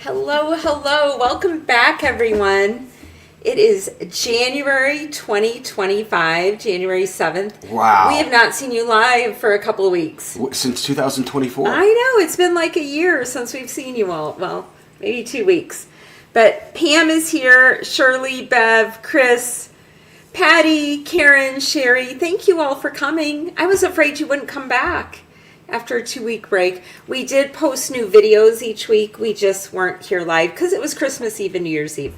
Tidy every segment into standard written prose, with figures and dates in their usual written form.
Hello, hello. Welcome back, everyone. It is January 2025, January 7th. Wow. We have not seen you live for a couple of weeks. Since 2024. I know. It's been like a year since we've seen you all. Well, maybe 2 weeks. But Pam is here, Shirley, Bev, Chris, Patty, Karen, Sherry. Thank you all for coming. I was afraid you wouldn't come back after a 2-week break. We did post new videos each week. We just weren't here live because it was Christmas Eve and New Year's Eve.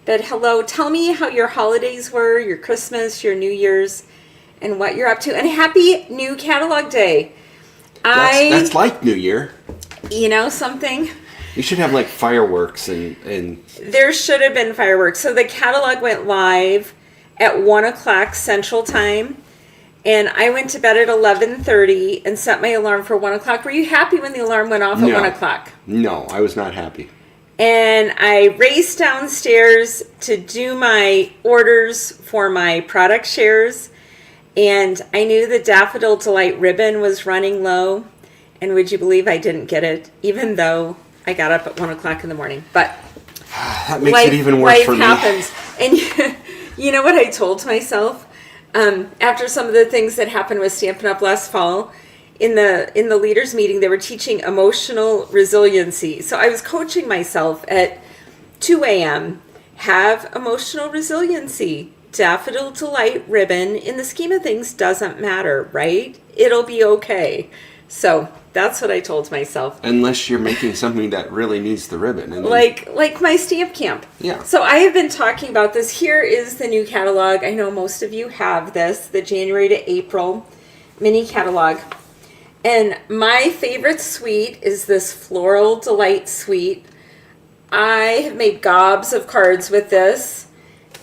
But hello, tell me how your holidays were, your Christmas, your New Year's, and what you're up to. And happy New Catalog Day. That's like New Year. You know something? You should have like fireworks and There should have been fireworks. So the catalog went live at 1 o'clock Central Time. And I went to bed at 11:30 and set my alarm for 1 o'clock. Were you happy when the alarm went off at 1 o'clock? No, I was not happy. And I raced downstairs to do my orders for my product shares. And I knew the Daffodil Delight ribbon was running low. And would you believe I didn't get it, even though I got up at 1 o'clock in the morning? But that makes it even worse for me. Life happens. And you know what I told myself? After some of the things that happened with Stampin' Up! Last fall, in the leaders meeting, they were teaching emotional resiliency. So I was coaching myself at 2 a.m. Have emotional resiliency. Daffodil Delight ribbon, in the scheme of things, doesn't matter, right? It'll be okay. So that's what I told myself. Unless you're making something that really needs the ribbon. And Like my stamp camp. Yeah. So I have been talking about this. Here is the new catalog. I know most of you have this, the January to April mini catalog. And my favorite suite is this Floral Delight suite. I have made gobs of cards with this.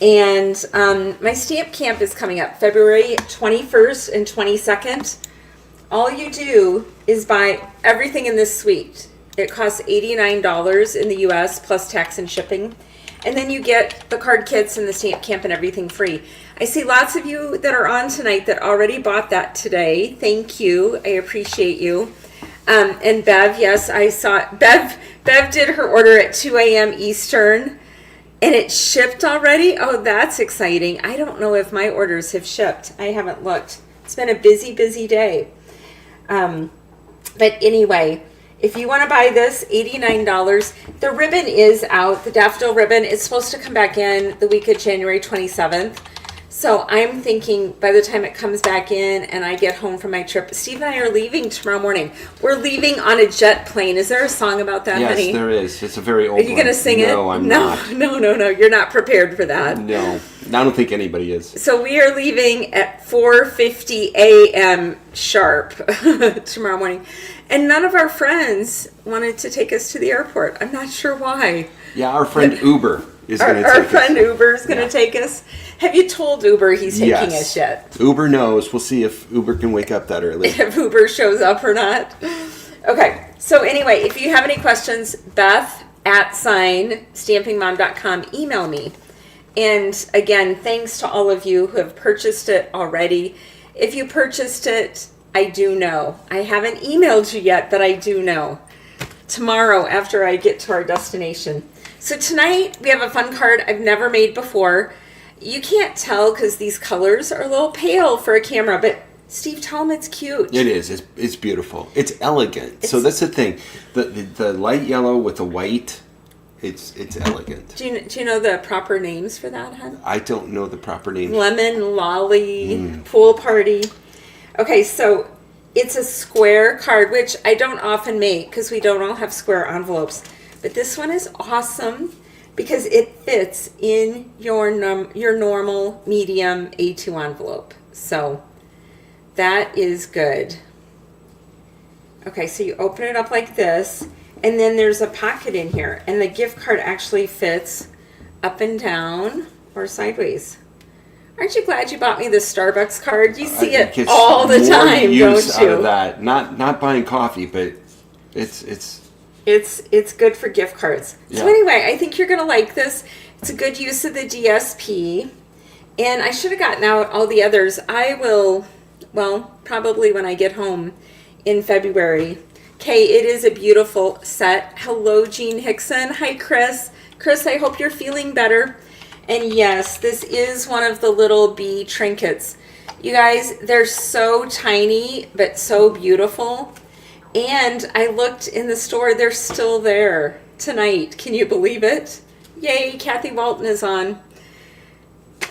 And my stamp camp is coming up February 21st and 22nd. All you do is buy everything in this suite. It costs $89 in the US plus tax and shipping. And then you get the card kits and the stamp camp and everything free. I see lots of you that are on tonight that already bought that today. Thank you. I appreciate you. And Bev, yes, I saw Bev did her order at 2 a.m. Eastern and it shipped already. Oh, that's exciting. I don't know if my orders have shipped. I haven't looked. It's been a busy, busy day. But anyway, if you want to buy this, $89. The ribbon is out, the daffodil ribbon. It's supposed to come back in the week of January 27th. So I'm thinking by the time it comes back in and I get home from my trip, Steve and I are leaving tomorrow morning. We're leaving on a jet plane. Is there a song about that, honey? Yes, there is. It's a very old one. Are you going to sing it? No, I'm not. No. You're not prepared for that. No, I don't think anybody is. So we are leaving at 4:50 a.m. sharp tomorrow morning. And none of our friends wanted to take us to the airport. I'm not sure why. Yeah, our friend Uber is going to take us. Our friend Uber is going to take us. Have you told Uber he's taking us yet? Uber knows. We'll see if Uber can wake up that early. If Uber shows up or not. Okay. So anyway, if you have any questions, Beth@stampingmom.com, email me. And again, thanks to all of you who have purchased it already. If you purchased it, I do know. I haven't emailed you yet, but I do know. Tomorrow after I get to our destination. So tonight we have a fun card I've never made before. You can't tell because these colors are a little pale for a camera, but Steve, tell them it's cute. It is. It's beautiful. It's elegant. So that's the thing. The light yellow with the white, it's elegant. Do you know the proper names for that, hon? I don't know the proper name. Lemon, lolly, pool party. Okay, so it's a square card, which I don't often make because we don't all have square envelopes. But this one is awesome because it fits in your normal medium A2 envelope. So that is good. Okay, so you open it up like this, and then there's a pocket in here, and the gift card actually fits up and down or sideways. Aren't you glad you bought me the Starbucks card? You see it all the time, don't you? Out of that. Not buying coffee, but it's good for gift cards. Yeah. So anyway, I think you're going to like this. It's a good use of the DSP. And I should have gotten out all the others. I will, well, probably when I get home in February, Okay, it is a beautiful set. Hello, Jean Hickson. Hi, Chris. Chris, I hope you're feeling better. And yes, this is one of the little bee trinkets. You guys, they're so tiny, but so beautiful. And I looked in the store, they're still there tonight. Can you believe it? Yay, Kathy Walton is on.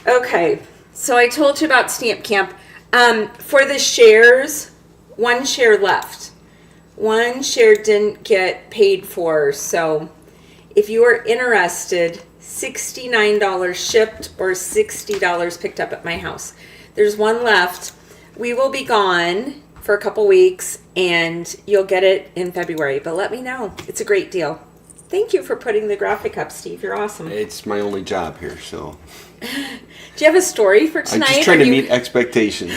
Okay, so I told you about Stamp Camp. For the shares, one share left. One share didn't get paid for, so if you are interested, $69 shipped or $60 picked up at my house. There's one left. We will be gone for a couple weeks, and you'll get it in February, but let me know. It's a great deal. Thank you for putting the graphic up, Steve. You're awesome. It's my only job here, so. Do you have a story for tonight? I'm just trying to meet expectations.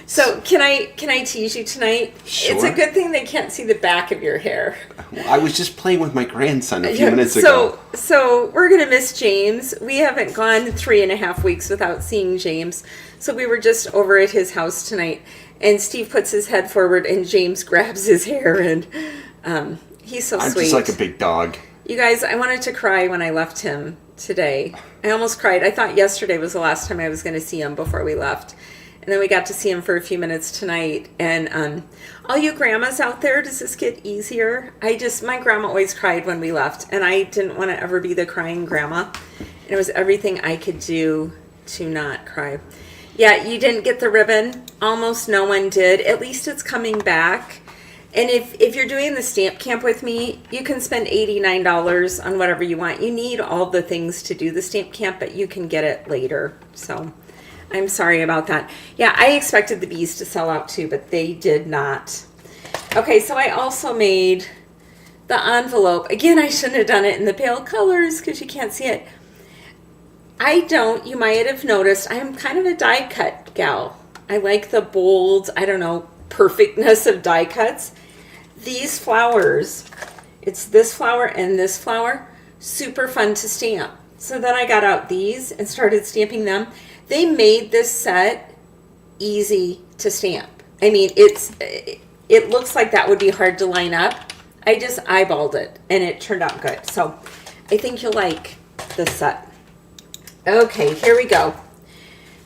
So can I tease you tonight? Sure. It's a good thing they can't see the back of your hair. I was just playing with my grandson a few minutes ago. So we're gonna miss James. We haven't gone 3.5 weeks without seeing James. So we were just over at his house tonight, and Steve puts his head forward, and James grabs his hair, and he's so I'm sweet. just like a big dog. You guys, I wanted to cry when I left him today. I almost cried. I thought yesterday was the last time I was going to see him before we left. And then we got to see him for a few minutes tonight. And all you grandmas out there, does this get easier? My grandma always cried when we left. And I didn't want to ever be the crying grandma. And it was everything I could do to not cry. Yeah, you didn't get the ribbon. Almost no one did. At least it's coming back. And if you're doing the Stamp Camp with me, you can spend $89 on whatever you want. You need all the things to do the Stamp Camp, but you can get it later. So I'm sorry about that. Yeah, I expected the bees to sell out too, but they did not. Okay, so I also made the envelope. Again, I shouldn't have done it in the pale colors because you can't see it. You might have noticed, I am kind of a die cut gal. I like the bold, perfectness of die cuts. These flowers, it's this flower and this flower, super fun to stamp. So then I got out these and started stamping them. They made this set easy to stamp. I mean, it looks like that would be hard to line up. I just eyeballed it and it turned out good. So I think you'll like this set. Okay, here we go.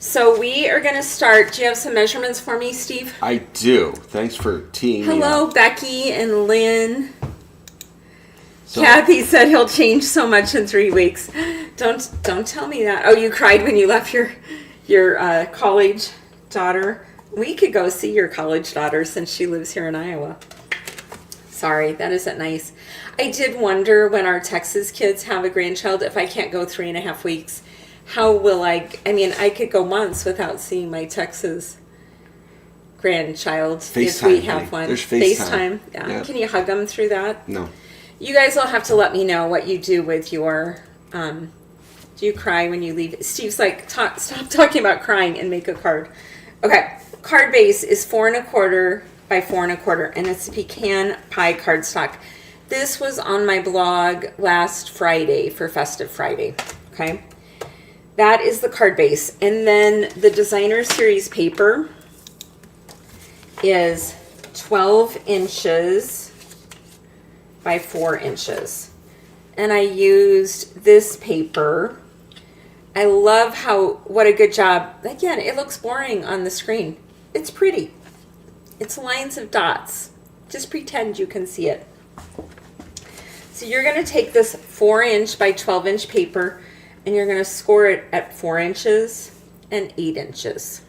So we are going to start. Do you have some measurements for me, Steve? I do. Thanks for teeing me Hello, up. Becky and Lynn. So, Kathy said he'll change so much in 3 weeks. Don't tell me that. Oh, you cried when you left your college daughter. We could go see your college daughter since she lives here in Iowa. Sorry, that isn't nice. I did wonder when our Texas kids have a grandchild, if I can't go 3.5 weeks, how will I could go months without seeing my Texas grandchild if we have one. There's FaceTime. Yeah. Can you hug them through that? No. You guys will have to let me know what you do with your, do you cry when you leave? Steve's like, stop talking about crying and make a card. Okay, card base is 4 1/4 by 4 1/4, and it's a pecan pie cardstock. This was on my blog last Friday for Festive Friday, okay? That is the card base. And then the Designer Series paper is 12 inches by 4 inches. And I used this paper. I love what a good job. Again, it looks boring on the screen. It's pretty. It's lines of dots. Just pretend you can see it. So you're going to take this 4-inch by 12-inch paper, and you're going to score it at 4 inches and 8 inches.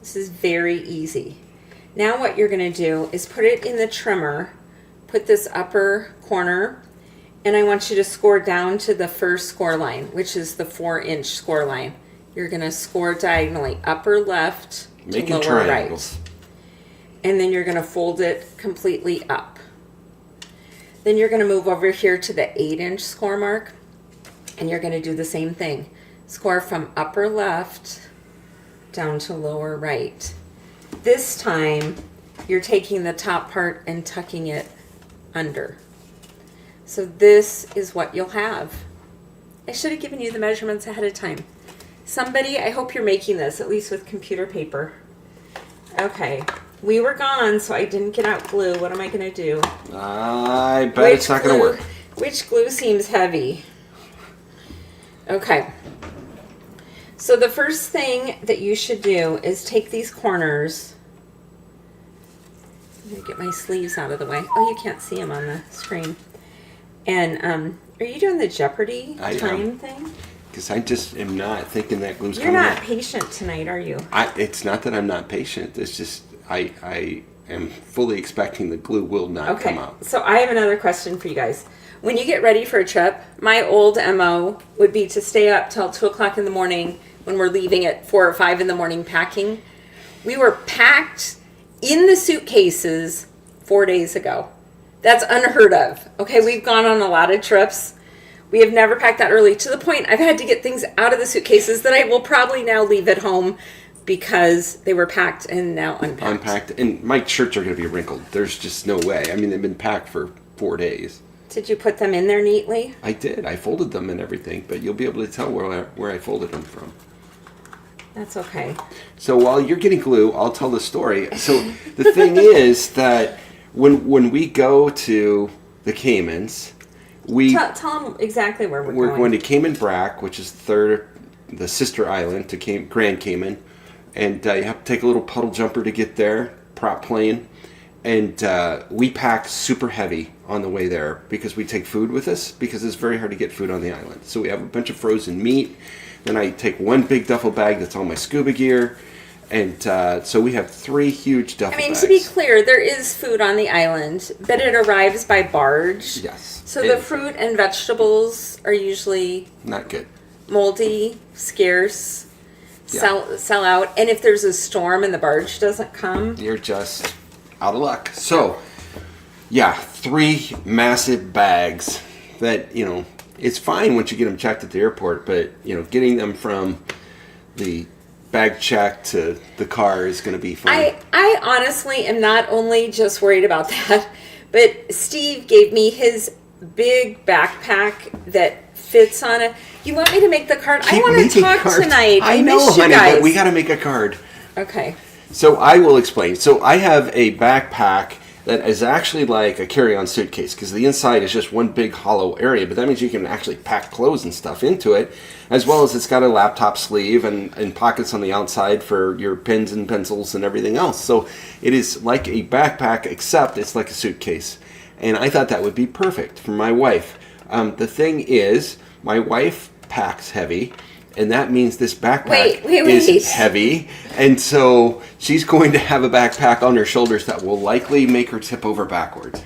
This is very easy. Now what you're going to do is put it in the trimmer, put this upper corner, and I want you to score down to the first score line, which is the 4-inch score line. You're going to score diagonally, upper left to lower right. And then you're going to fold it completely up. Then you're going to move over here to the 8-inch score mark, and you're going to do the same thing. Score from upper left down to lower right. This time, you're taking the top part and tucking it under. So this is what you'll have. I should have given you the measurements ahead of time. Somebody, I hope you're making this, at least with computer paper. Okay, We were gone, so I didn't get out glue. What am I going to do? I bet it's not going to work. Which glue seems heavy? Okay. So the first thing that you should do is take these corners. I'm going to get my sleeves out of the way. Oh, you can't see them on the screen. And are you doing the Jeopardy time thing? Because I just am not thinking that glue's You're coming not out. patient tonight, are you? It's not that I'm not patient. It's just I am fully expecting the glue will not come out. So I have another question for you guys. When you get ready for a trip, my old MO would be to stay up till 2 o'clock in the morning when we're leaving at 4 or 5 in the morning packing. We were packed in the suitcases 4 days ago. That's unheard of. Okay, we've gone on a lot of trips. We have never packed that early, to the point I've had to get things out of the suitcases that I will probably now leave at home because they were packed and now unpacked. And my shirts are going to be wrinkled. There's just no way. I mean, they've been packed for 4 days. Did you put them in there neatly? I did. I folded them and everything, but you'll be able to tell where I folded them from. That's okay. So while you're getting glue, I'll tell the story. So the thing is that when we go to the Caymans, tell them exactly where we're going to Cayman Brac, which is the sister island to Grand Cayman, and you have to take a little puddle jumper to get there, prop plane, and we pack super heavy on the way there because we take food with us because it's very hard to get food on the island. So we have a bunch of frozen meat. Then I take one big duffel bag that's all my scuba gear. And so we have 3 huge duffel bags. To be clear, there is food on the island, but it arrives by barge. Yes. So the fruit and vegetables are usually not good, moldy, scarce, sell out. And if there's a storm and the barge doesn't come, you're just out of luck. So, 3 massive bags that, it's fine once you get them checked at the airport, but, getting them from the bag check to the car is going to be fun. I honestly am not only just worried about that, but Steve gave me his big backpack that fits on it. You want me to make the card? I want to talk tonight. I know, miss you honey, guys. but we got to make a card. Okay. So I will explain. So I have a backpack that is actually like a carry-on suitcase because the inside is just one big hollow area, but that means you can actually pack clothes and stuff into it, as well as it's got a laptop sleeve and pockets on the outside for your pens and pencils and everything else. So it is like a backpack, except it's like a suitcase. And I thought that would be perfect for my wife. The thing is, my wife packs heavy, and that means this backpack is heavy. And so she's going to have a backpack on her shoulders that will likely make her tip over backwards.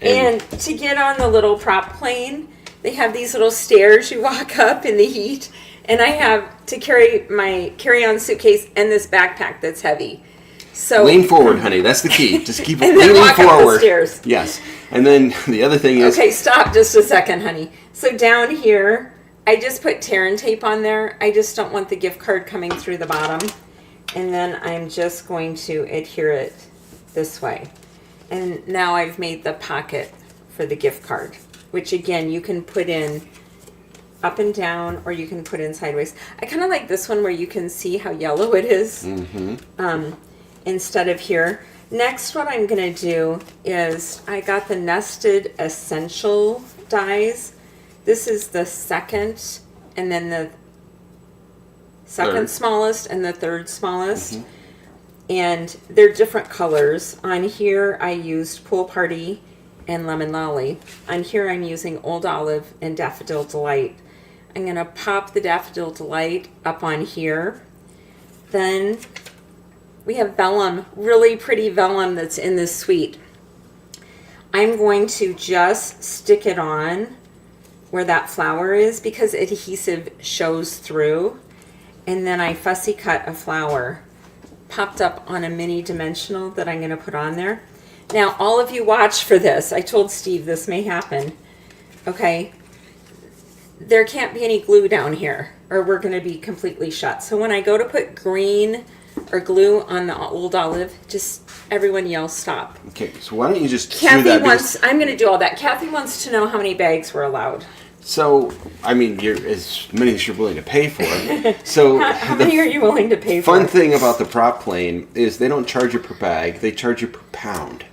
And to get on the little prop plane, they have these little stairs you walk up in the heat. And I have to carry my carry-on suitcase and this backpack that's heavy. So lean forward, honey. That's the key. Just keep and leaning then walk forward. Up the stairs. Yes. And then the other thing is... Okay, stop just a second, honey. So down here, I just put tear and tape on there. I just don't want the gift card coming through the bottom. And then I'm just going to adhere it this way. And now I've made the pocket for the gift card, which again, you can put in up and down, or you can put in sideways. I kind of like this one where you can see how yellow it is. Instead of here. Next, what I'm going to do is I got the Nested Essential dies. This is the second, and then the second smallest and the third smallest. And they're different colors. On here, I used Pool Party and Lemon Lolly. On here, I'm using Old Olive and Daffodil Delight. I'm going to pop the Daffodil Delight up on here. Then we have vellum, really pretty vellum that's in this suite. I'm going to just stick it on where that flower is because adhesive shows through. And then I fussy cut a flower popped up on a mini dimensional that I'm going to put on there. Now, all of you watch for this. I told Steve this may happen. Okay. There can't be any glue down here or we're going to be completely shut. So when I go to put green or glue on the Old Olive, just everyone yell stop. Okay, so why don't you just Kathy wants, I'm going to do all that. Kathy wants to know how many bags we're allowed. So, I mean, you're as many as you're willing to pay for. So, How many are you willing to pay for? fun thing about the prop plane is they don't charge you per bag; they charge you per pound.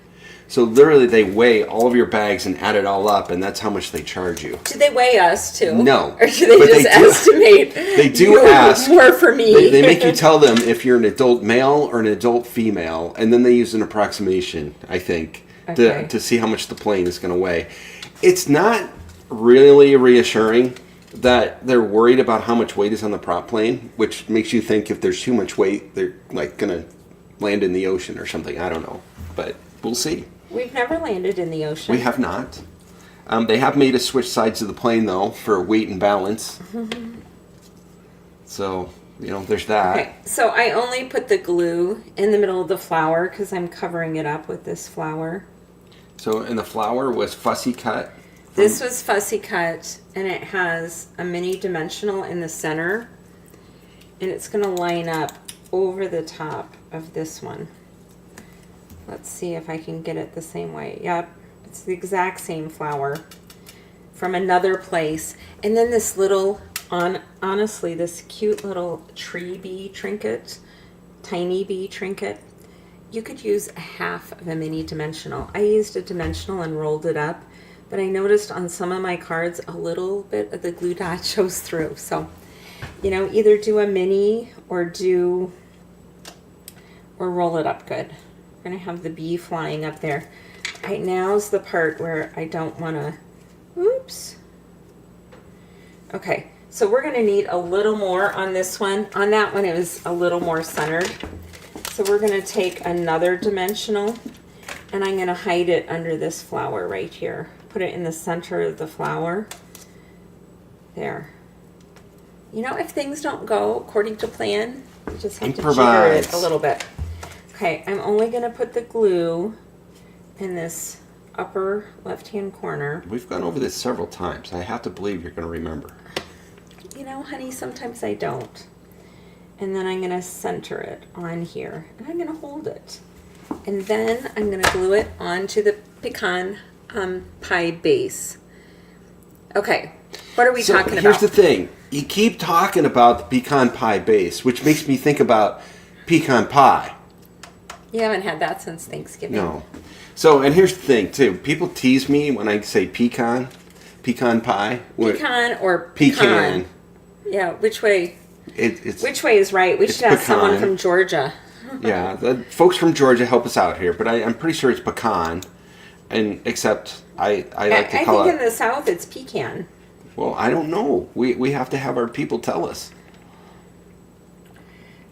So literally, they weigh all of your bags and add it all up, and that's how much they charge you. Do they weigh us too? No. Or do they But just they do- estimate? They do you ask. more for me. They make you tell them if you're an adult male or an adult female, and then they use an approximation, I think, Okay. to see how much the plane is going to weigh. It's not really reassuring that they're worried about how much weight is on the prop plane, which makes you think if there's too much weight, they're like going to land in the ocean or something. I don't know, but we'll see. We've never landed in the ocean. We have not. They have made us switch sides of the plane, though, for weight and balance. So, there's that. Okay, so I only put the glue in the middle of the flower because I'm covering it up with this flower. So, and the flower was fussy cut. This was fussy cut, and it has a mini dimensional in the center, and it's going to line up over the top of this one. Let's see if I can get it the same way. Yep, it's the exact same flower from another place. And then this little, honestly, this cute little tree bee trinket, tiny bee trinket. You could use a half of a mini dimensional. I used a dimensional and rolled it up, but I noticed on some of my cards a little bit of the glue dot shows through. So, either do a mini or roll it up good. We're gonna have the bee flying up there. Right, now's the part where I don't wanna, oops. Okay, so we're gonna need a little more on this one. On that one, it was a little more centered. So we're gonna take another dimensional and I'm gonna hide it under this flower right here. Put it in the center of the flower. There. If things don't go according to plan, you just have to jigger it a little bit. Okay, I'm only going to put the glue in this upper left-hand corner. We've gone over this several times. I have to believe you're going to remember. Honey, sometimes I don't. And then I'm going to center it on here, and I'm going to hold it. And then I'm going to glue it onto the pecan pie base. Okay, what are we talking about? Here's the thing. You keep talking about the pecan pie base, which makes me think about pecan pie. You haven't had that since Thanksgiving. No. So, and here's the thing, too. People tease me when I say pecan pie. Pecan or pecan. Yeah, which way? It's Which way is right? We should have someone from Georgia. Yeah, the folks from Georgia help us out here, but I'm pretty sure it's pecan. And except I like to call it. I think in the South it's pecan. Well, I don't know. We have to have our people tell us.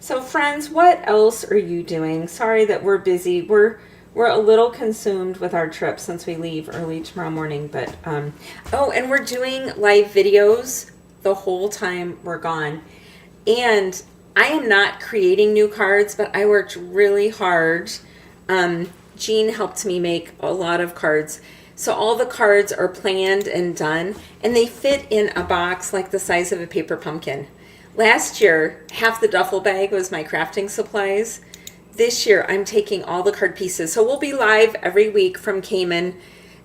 So friends, what else are you doing? Sorry that we're busy. We're a little consumed with our trip since we leave early tomorrow morning. But and we're doing live videos the whole time we're gone. And I am not creating new cards, but I worked really hard. Jean helped me make a lot of cards. So all the cards are planned and done, and they fit in a box like the size of a paper pumpkin. Last year, half the duffel bag was my crafting supplies. This year, I'm taking all the card pieces. So we'll be live every week from Cayman,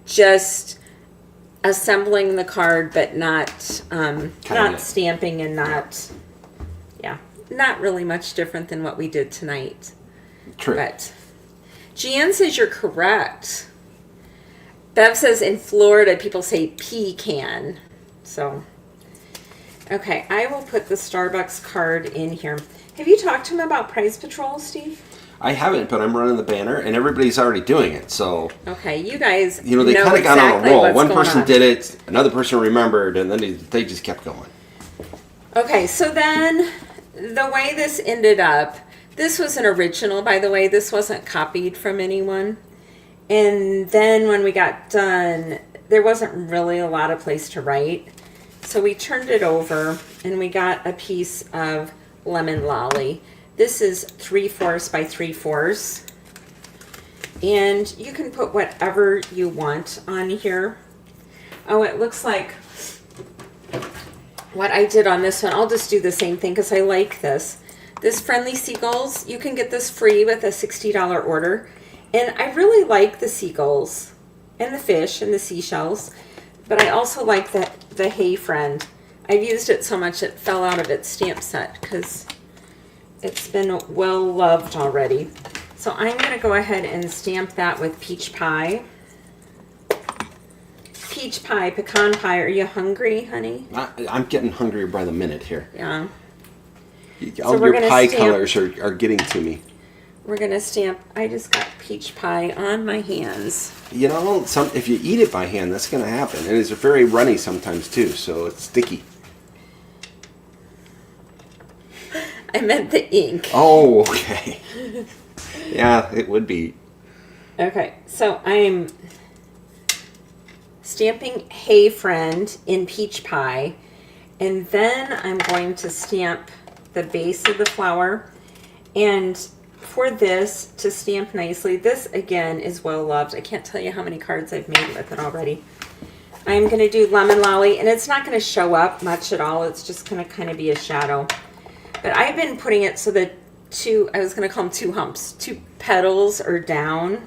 just assembling the card, but not stamping and not really much different than what we did tonight. True. But Jeanne says you're correct. Bev says in Florida, people say pecan. So, okay, I will put the Starbucks card in here. Have you talked to him about Prize Patrol, Steve? I haven't, but I'm running the banner, and everybody's already doing it. So okay, you guys, they kind of got on a exactly roll. One person on. did it, another person remembered, and then they just kept going. Okay, so then the way this ended up, this was an original, by the way. This wasn't copied from anyone. And then when we got done, there wasn't really a lot of place to write. So we turned it over and we got a piece of lemon lolly. This is 3/4 by 3/4. And you can put whatever you want on here. Oh, it looks like what I did on this one. I'll just do the same thing because I like this. This Friendly Seagulls, you can get this free with a $60 order. And I really like the seagulls and the fish and the seashells, but I also like that the Hey Friend. I've used it so much it fell out of its stamp set because it's been well loved already. So I'm going to go ahead and stamp that with peach pie. Peach pie, pecan pie. Are you hungry, honey? I'm getting hungrier by the minute here. Yeah. All we're your gonna pie stamp- colors are getting to me. We're going to stamp. I just got peach pie on my hands. You know, if you eat it by hand, that's going to happen. And it's very runny sometimes too, so it's sticky. I meant the ink. Oh, okay. Yeah, it would be. Okay, so I'm stamping Hey Friend in peach pie, and then I'm going to stamp the base of the flower. And for this to stamp nicely, this again is well loved. I can't tell you how many cards I've made with it already. I'm going to do Lemon Lolly, and it's not going to show up much at all. It's just going to kind of be a shadow. But I've been putting it so that I was going to call them two humps, two petals are down.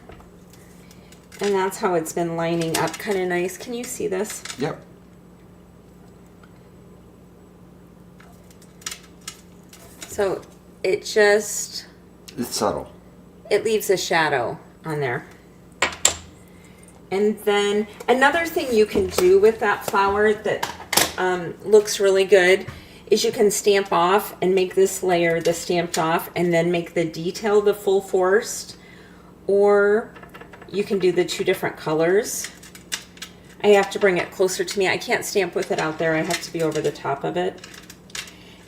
And that's how it's been lining up kind of nice. Can you see this? Yep. So it just, It's subtle. it leaves a shadow on there. And then another thing you can do with that flower that looks really good is you can stamp off and make this layer the stamped off and then make the detail the full forced, or you can do the two different colors. I have to bring it closer to me. I can't stamp with it out there. I have to be over the top of it.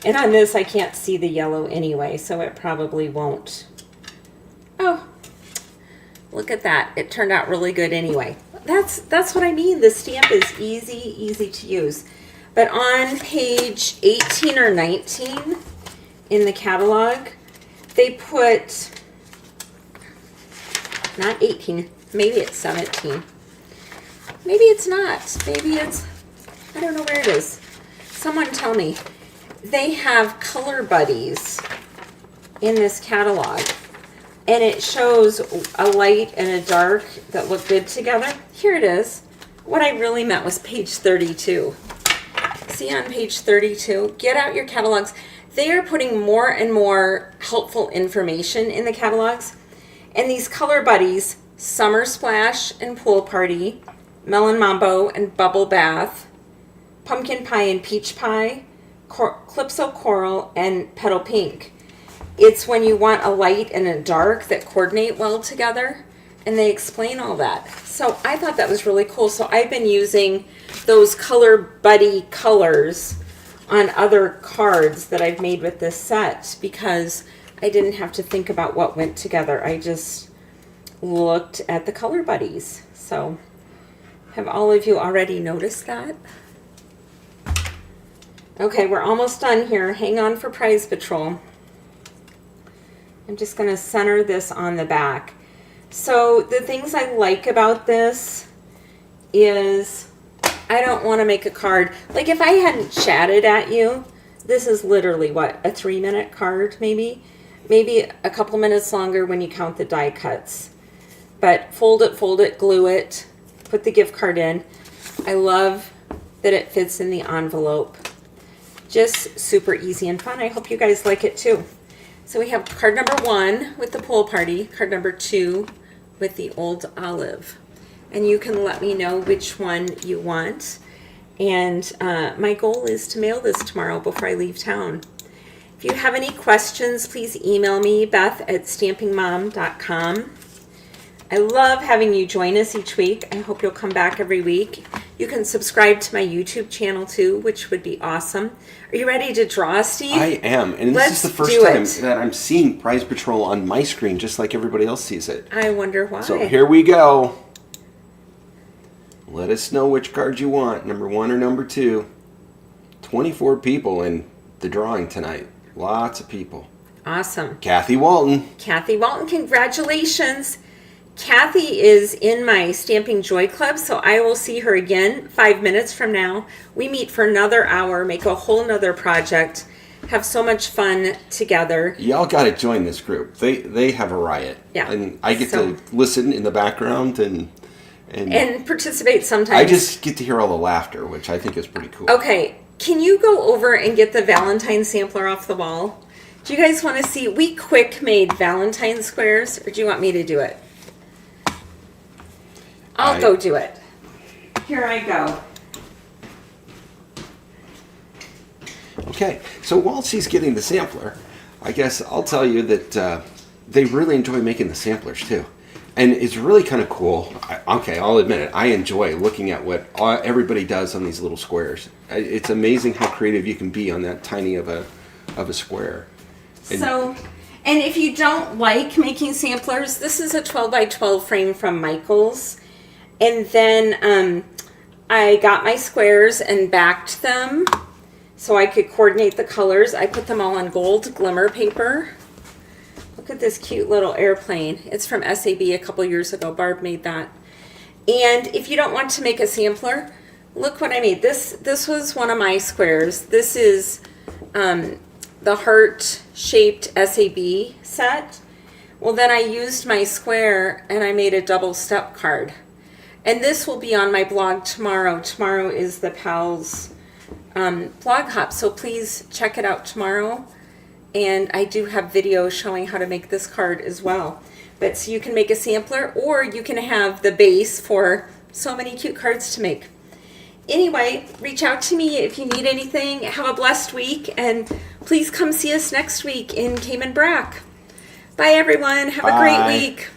And on this, I can't see the yellow anyway, so it probably won't. Oh, look at that. It turned out really good anyway. That's what I mean. The stamp is easy to use. But on page 18 or 19 in the catalog, they put, not 18, maybe it's 17. Maybe it's not. Maybe it's, I don't know where it is. Someone tell me. They have color buddies in this catalog. And it shows a light and a dark that look good together. Here it is. What I really meant was page 32. See on page 32? Get out your catalogs. They are putting more and more helpful information in the catalogs. And these color buddies, Summer Splash and Pool Party, Melon Mambo and Bubble Bath, Pumpkin Pie and Peach Pie, Calypso Coral and Petal Pink. It's when you want a light and a dark that coordinate well together, and they explain all that. So I thought that was really cool. So I've been using those color buddy colors on other cards that I've made with this set because I didn't have to think about what went together. I just looked at the color buddies. So have all of you already noticed that? Okay, we're almost done here. Hang on for Prize Patrol. I'm just going to center this on the back. So the things I like about this is I don't want to make a card. Like if I hadn't chatted at you, this is literally what, a 3-minute card maybe? Maybe a couple minutes longer when you count the die cuts. But fold it, glue it, put the gift card in. I love that it fits in the envelope. Just super easy and fun. I hope you guys like it too. So we have card number 1 with the pool party, card number 2 with the old olive. And you can let me know which one you want. And my goal is to mail this tomorrow before I leave town. If you have any questions, please email me, beth@stampingmom.com. I love having you join us each week. I hope you'll come back every week. You can subscribe to my YouTube channel too, which would be awesome. Are you ready to draw, Steve? I am, and this is the first time that I'm seeing Prize Patrol on my screen, just like everybody else sees it. I wonder why. So here we go. Let us know which card you want, number 1 or number 2. 24 people in the drawing tonight. Lots of people. Awesome. Kathy Walton. Kathy Walton, congratulations. Kathy is in my Stamping Joy Club, so I will see her again 5 minutes from now. We meet for another hour, make a whole nother project, have so much fun together. Y'all got to join this group. They have a riot. Yeah. And I get to listen in the background, and And participate sometimes. I just get to hear all the laughter, which I think is pretty cool. Okay, can you go over and get the Valentine sampler off the wall? Do you guys want to see? We quick made Valentine squares, or do you want me to do it? I'll go do it. Here I go. Okay, so while she's getting the sampler, I guess I'll tell you that they really enjoy making the samplers too. And it's really kind of cool. I'll admit it. I enjoy looking at what everybody does on these little squares. It's amazing how creative you can be on that tiny of a square. And if you don't like making samplers, this is a 12 by 12 frame from Michaels. And then I got my squares and backed them so I could coordinate the colors. I put them all on gold glimmer paper. Look at this cute little airplane. It's from SAB a couple years ago. Barb made that. And if you don't want to make a sampler, look what I made. This was one of my squares. This is the heart-shaped SAB set. Well, then I used my square and I made a double step card. And this will be on my blog tomorrow. Tomorrow is the Pals blog hop, so please check it out tomorrow. And I do have videos showing how to make this card as well. But so you can make a sampler, or you can have the base for so many cute cards to make. Anyway, reach out to me if you need anything. Have a blessed week, and please come see us next week in Cayman Brac. Bye, everyone. Have a great week.